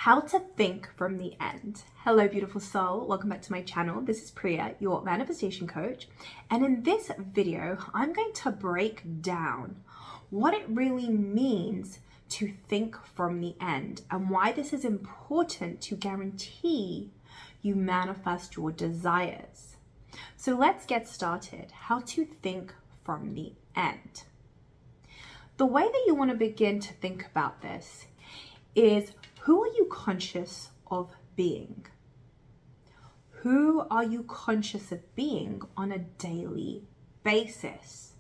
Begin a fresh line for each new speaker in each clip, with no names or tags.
How to think from the end. Hello, beautiful soul. Welcome back to my channel. This is Priya, your manifestation coach. And in this video, I'm going to break down what it really means to think from the end and why this is important to guarantee you manifest your desires. So let's get started. How to think from the end. The way that you want to begin to think about this is, who are you conscious of being? Who are you conscious of being on a daily basis?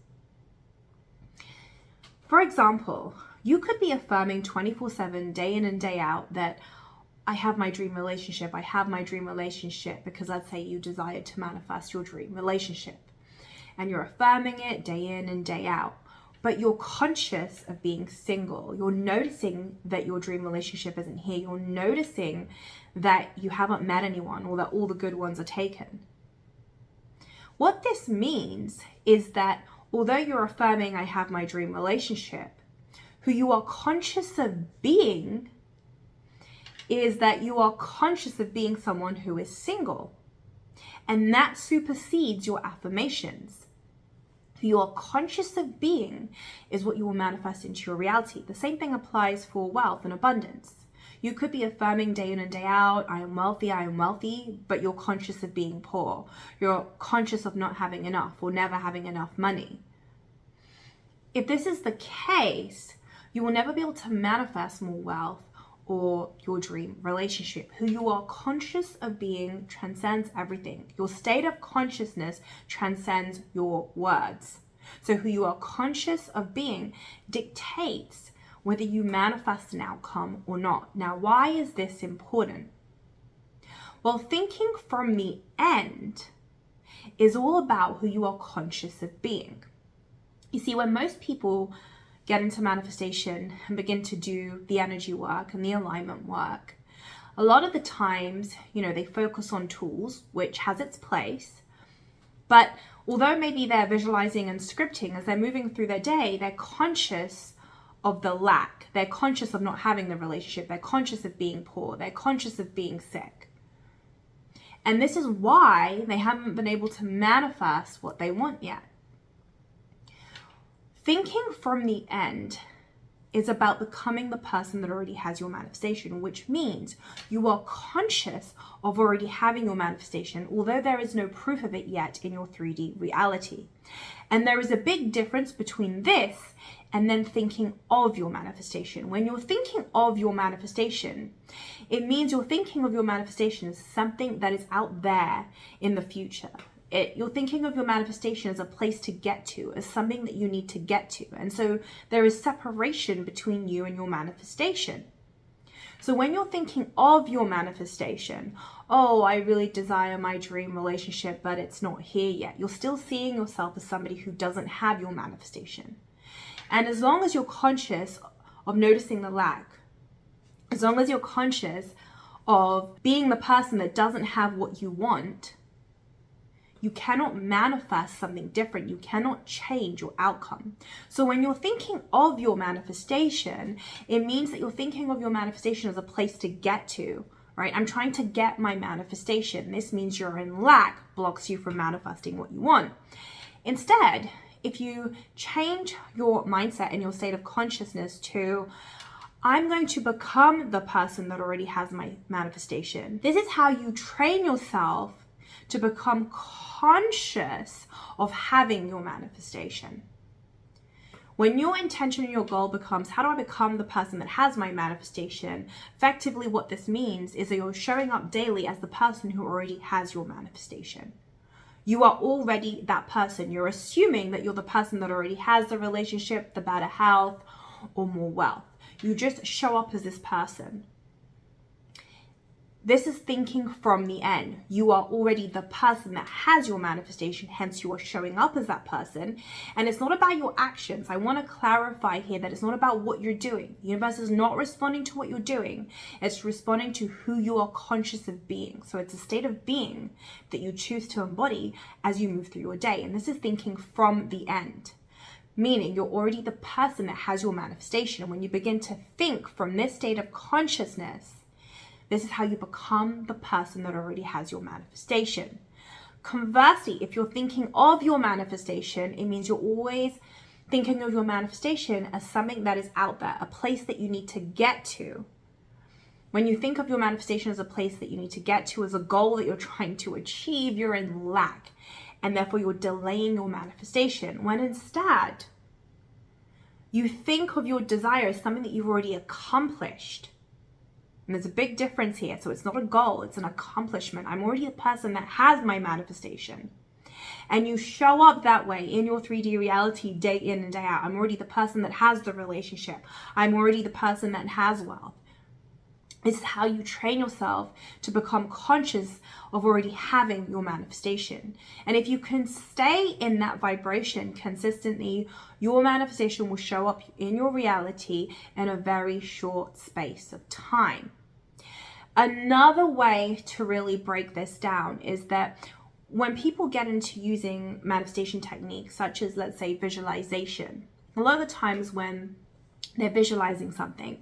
For example, you could be affirming 24/7, day in and day out, that I have my dream relationship. I have my dream relationship because let's say you desire to manifest your dream relationship and you're affirming it day in and day out. But you're conscious of being single. You're noticing that your dream relationship isn't here. You're noticing that you haven't met anyone or that all the good ones are taken. What this means is that although you're affirming I have my dream relationship, who you are conscious of being is that you are conscious of being someone who is single. And that supersedes your affirmations. Who you are conscious of being is what you will manifest into your reality. The same thing applies for wealth and abundance. You could be affirming day in and day out, I am wealthy, but you're conscious of being poor. You're conscious of not having enough or never having enough money. If this is the case, you will never be able to manifest more wealth or your dream relationship. Who you are conscious of being transcends everything. Your state of consciousness transcends your words. So who you are conscious of being dictates whether you manifest an outcome or not. Now, why is this important? Well, thinking from the end is all about who you are conscious of being. You see, when most people get into manifestation and begin to do the energy work and the alignment work, a lot of the times, they focus on tools, which has its place. But although maybe they're visualizing and scripting as they're moving through their day, they're conscious of the lack. They're conscious of not having the relationship. They're conscious of being poor. They're conscious of being sick. And this is why they haven't been able to manifest what they want yet. Thinking from the end is about becoming the person that already has your manifestation, which means you are conscious of already having your manifestation, although there is no proof of it yet in your 3D reality. And there is a big difference between this and then thinking of your manifestation. When you're thinking of your manifestation, it means you're thinking of your manifestation as something that is out there in the future. You're thinking of your manifestation as a place to get to, as something that you need to get to. And so there is separation between you and your manifestation. So when you're thinking of your manifestation, oh, I really desire my dream relationship, but it's not here yet. You're still seeing yourself as somebody who doesn't have your manifestation. And as long as you're conscious of noticing the lack, as long as you're conscious of being the person that doesn't have what you want, you cannot manifest something different. You cannot change your outcome. So when you're thinking of your manifestation, it means that you're thinking of your manifestation as a place to get to, right? I'm trying to get my manifestation. This means you're in lack, blocks you from manifesting what you want. Instead, if you change your mindset and your state of consciousness to, I'm going to become the person that already has my manifestation. This is how you train yourself to become conscious of having your manifestation. When your intention and your goal becomes, how do I become the person that has my manifestation? Effectively, what this means is that you're showing up daily as the person who already has your manifestation. You are already that person. You're assuming that you're the person that already has the relationship, the better health, or more wealth. You just show up as this person. This is thinking from the end. You are already the person that has your manifestation, hence you are showing up as that person. And it's not about your actions. I want to clarify here that it's not about what you're doing. The universe is not responding to what you're doing. It's responding to who you are conscious of being. So it's a state of being that you choose to embody as you move through your day. And this is thinking from the end. Meaning you're already the person that has your manifestation. And when you begin to think from this state of consciousness, This is how you become the person that already has your manifestation. Conversely, if you're thinking of your manifestation, it means you're always thinking of your manifestation as something that is out there, a place that you need to get to. When you think of your manifestation as a place that you need to get to, as a goal that you're trying to achieve, you're in lack, and therefore you're delaying your manifestation. When instead, you think of your desire as something that you've already accomplished. And there's a big difference here. So it's not a goal, it's an accomplishment. I'm already a person that has my manifestation. And you show up that way in your 3D reality day in and day out. I'm already the person that has the relationship. I'm already the person that has wealth. This is how you train yourself to become conscious of already having your manifestation. And if you can stay in that vibration consistently, your manifestation will show up in your reality in a very short space of time. Another way to really break this down is that when people get into using manifestation techniques, such as, let's say, visualization, a lot of the times when they're visualizing something,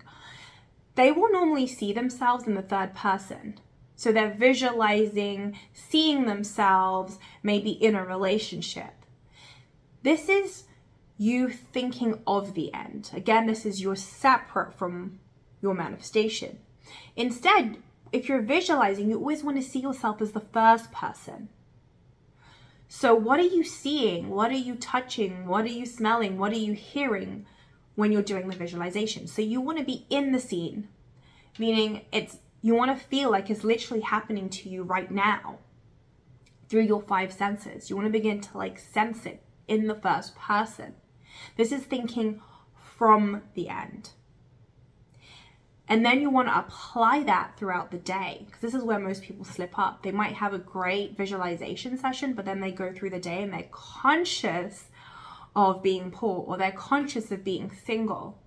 they will normally see themselves in the third person. So they're visualizing, seeing themselves maybe in a relationship. This is you thinking of the end. Again, this is you're separate from your manifestation. Instead, if you're visualizing, you always want to see yourself as the first person. So what are you seeing? What are you touching? What are you smelling? What are you hearing when you're doing the visualization? So you want to be in the scene, meaning you want to feel like it's literally happening to you right now through your 5 senses. You want to begin to sense it in the first person. This is thinking from the end. And then you want to apply that throughout the day, because this is where most people slip up. They might have a great visualization session, but then they go through the day and they're conscious of being poor, or they're conscious of being single,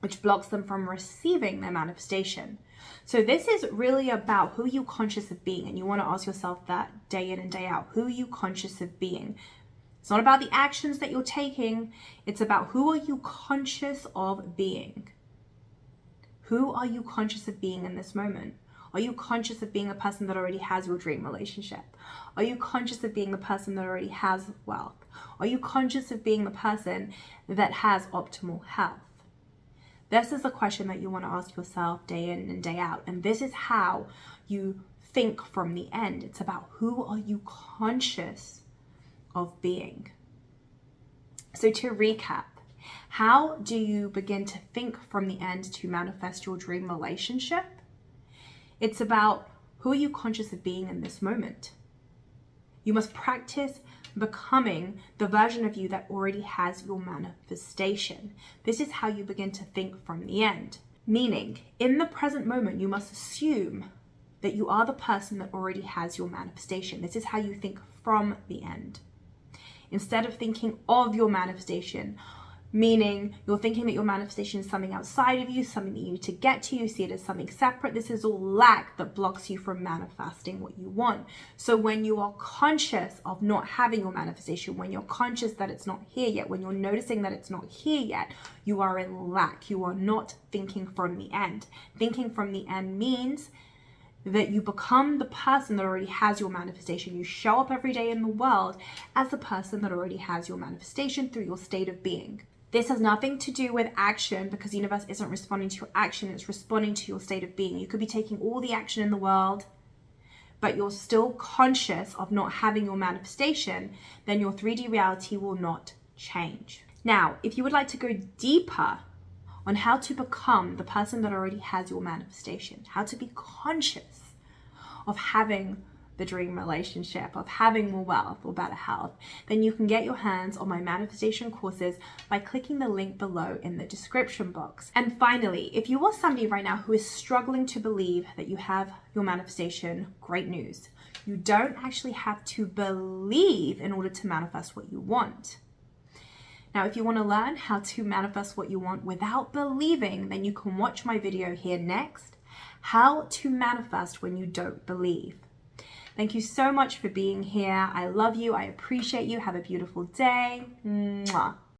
which blocks them from receiving their manifestation. So this is really about who you're conscious of being, and you want to ask yourself that day in and day out. Who are you conscious of being? It's not about the actions that you're taking. It's about who are you conscious of being. Who are you conscious of being in this moment? Are you conscious of being a person that already has your dream relationship? Are you conscious of being the person that already has wealth? Are you conscious of being the person that has optimal health? This is the question that you want to ask yourself day in and day out. And this is how you think from the end. It's about who are you conscious of being. So to recap, how do you begin to think from the end to manifest your dream relationship? It's about who are you conscious of being in this moment. You must practice becoming the version of you that already has your manifestation. This is how you begin to think from the end. Meaning, in the present moment, you must assume that you are the person that already has your manifestation. This is how you think from the end. Instead of thinking of your manifestation, meaning you're thinking that your manifestation is something outside of you, something that you need to get to, you see it as something separate. This is all lack that blocks you from manifesting what you want. So when you are conscious of not having your manifestation, when you're conscious that it's not here yet, when you're noticing that it's not here yet, you are in lack. You are not thinking from the end. Thinking from the end means that you become the person that already has your manifestation. You show up every day in the world as the person that already has your manifestation through your state of being. This has nothing to do with action, because the universe isn't responding to your action, it's responding to your state of being. You could be taking all the action in the world, but you're still conscious of not having your manifestation, then your 3D reality will not change. Now, if you would like to go deeper on how to become the person that already has your manifestation, how to be conscious of having the dream relationship, of having more wealth or better health, then you can get your hands on my manifestation courses by clicking the link below in the description box. And finally, if you are somebody right now who is struggling to believe that you have your manifestation, great news. You don't actually have to believe in order to manifest what you want. Now, if you want to learn how to manifest what you want without believing, then you can watch my video here next, How to Manifest When You Don't Believe. Thank you so much for being here. I love you. I appreciate you. Have a beautiful day. Mwah.